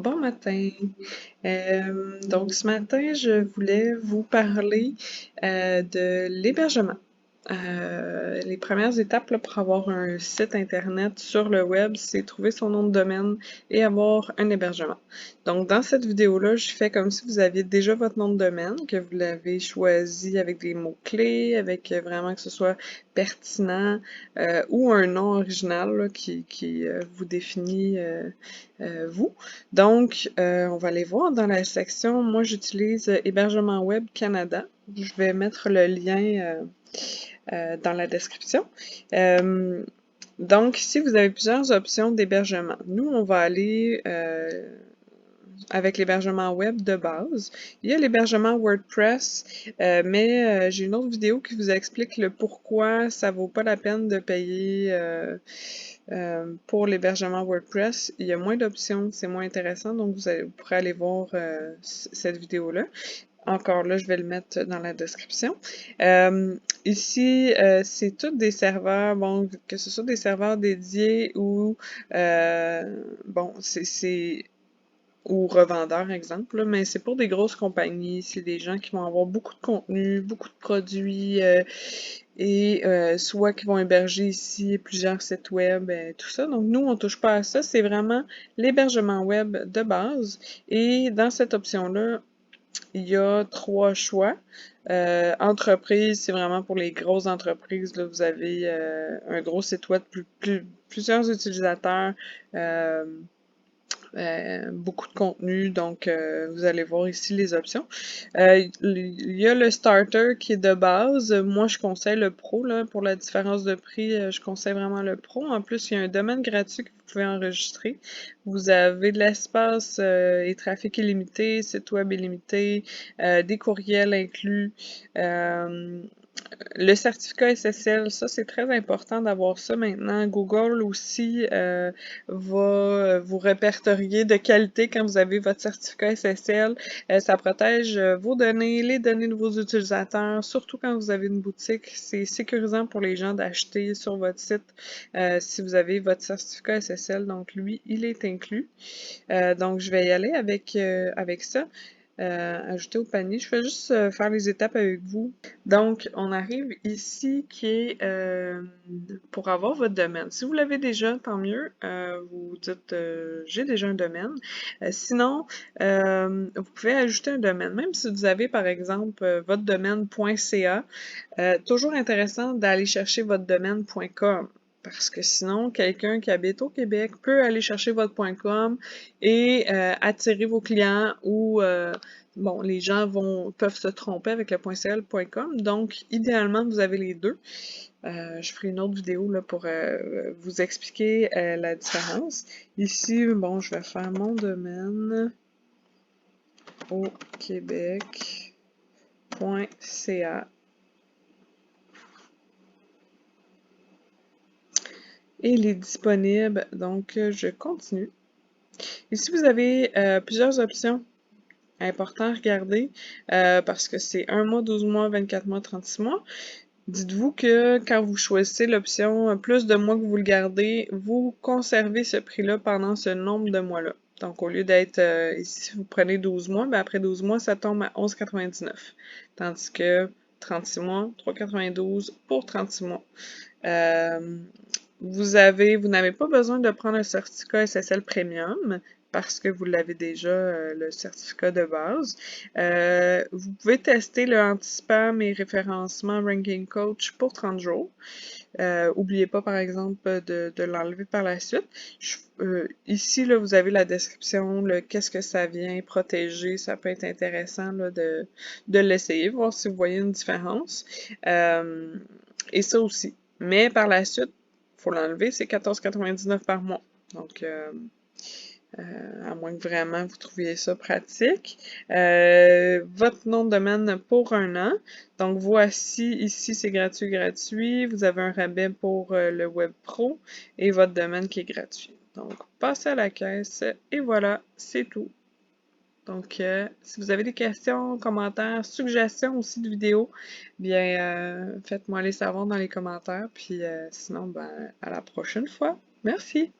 Bon matin. Donc ce matin, je voulais vous parler de l'hébergement. Les premières étapes là, pour avoir un site internet sur le web, c'est trouver son nom de domaine et avoir un hébergement. Donc dans cette vidéo-là, je fais comme si vous aviez déjà votre nom de domaine, que vous l'avez choisi avec des mots-clés, avec vraiment que ce soit pertinent ou un nom original là, qui vous définit vous. Donc, on va aller voir dans la section, moi j'utilise Hébergement Web Canada. Je vais mettre le lien dans la description. Donc, ici, vous avez plusieurs options d'hébergement. Nous, on va aller avec l'hébergement web de base. Il y a l'hébergement WordPress, mais j'ai une autre vidéo qui vous explique le pourquoi ça vaut pas la peine de payer pour l'hébergement WordPress. Il y a moins d'options, c'est moins intéressant, donc vous pourrez aller voir cette vidéo-là. Encore là, je vais le mettre dans la description. Ici, c'est tous des serveurs, bon, que ce soit des serveurs dédiés ou, bon, c'est ou revendeurs, exemple, là, mais c'est pour des grosses compagnies, c'est des gens qui vont avoir beaucoup de contenu, beaucoup de produits, et soit qui vont héberger ici plusieurs sites web, tout ça. Donc nous, on touche pas à ça, c'est vraiment l'hébergement web de base. Et dans cette option-là, il y a trois choix. Entreprise, c'est vraiment pour les grosses entreprises. Là, vous avez un gros site web, plusieurs utilisateurs, beaucoup de contenu, donc vous allez voir ici les options. Il y a le starter qui est de base. Moi, je conseille le pro, là, pour la différence de prix, je conseille vraiment le pro. En plus, il y a un domaine gratuit que vous pouvez enregistrer. Vous avez de l'espace et trafic illimité, site web illimité, des courriels inclus. Le certificat SSL, ça c'est très important d'avoir ça maintenant. Google aussi va vous répertorier de qualité quand vous avez votre certificat SSL. Ça protège vos données, les données de vos utilisateurs, surtout quand vous avez une boutique. C'est sécurisant pour les gens d'acheter sur votre site si vous avez votre certificat SSL. Donc lui, il est inclus. Donc je vais y aller avec ça. Ajouter au panier. Je vais juste faire les étapes avec vous. Donc, on arrive ici qui est pour avoir votre domaine. Si vous l'avez déjà, tant mieux. Vous dites j'ai déjà un domaine. Sinon, vous pouvez ajouter un domaine. Même si vous avez, par exemple, votre domaine.ca, toujours intéressant d'aller chercher votre domaine.com. Parce que sinon, quelqu'un qui habite au Québec peut aller chercher votre .com et attirer vos clients ou bon, les gens peuvent se tromper avec le .ca, le .com. Donc, idéalement, vous avez les deux. Je ferai une autre vidéo là, pour vous expliquer la différence. Ici, bon, je vais faire mon domaine au Québec.ca. Et il est disponible, donc je continue. Ici, vous avez plusieurs options. Important à regarder parce que c'est 1 mois, 12 mois, 24 mois, 36 mois. Dites-vous que quand vous choisissez l'option plus de mois que vous le gardez, vous conservez ce prix-là pendant ce nombre de mois-là. Donc, au lieu d'être ici, vous prenez 12 mois, ben après 12 mois, ça tombe à 11,99. Tandis que 36 mois, 3,92 pour 36 mois. Vous n'avez pas besoin de prendre un certificat SSL Premium parce que vous l'avez déjà, le certificat de base. Vous pouvez tester le anti-spam et référencement Ranking Coach pour 30 jours. N'oubliez pas, par exemple, de l'enlever par la suite. Ici, là, vous avez la description, qu'est-ce que ça vient protéger. Ça peut être intéressant là, de l'essayer, voir si vous voyez une différence. Et ça aussi. Mais par la suite, faut l'enlever, c'est 14,99 par mois. Donc, à moins que vraiment vous trouviez ça pratique. Votre nom de domaine pour 1 an. Donc, voici, ici, c'est gratuit. Vous avez un rabais pour le Web Pro et votre domaine qui est gratuit. Donc, passez à la caisse et voilà, c'est tout. Donc, si vous avez des questions, commentaires, suggestions aussi de vidéos, bien, faites-moi les savoir dans les commentaires. Puis sinon, ben, à la prochaine fois. Merci!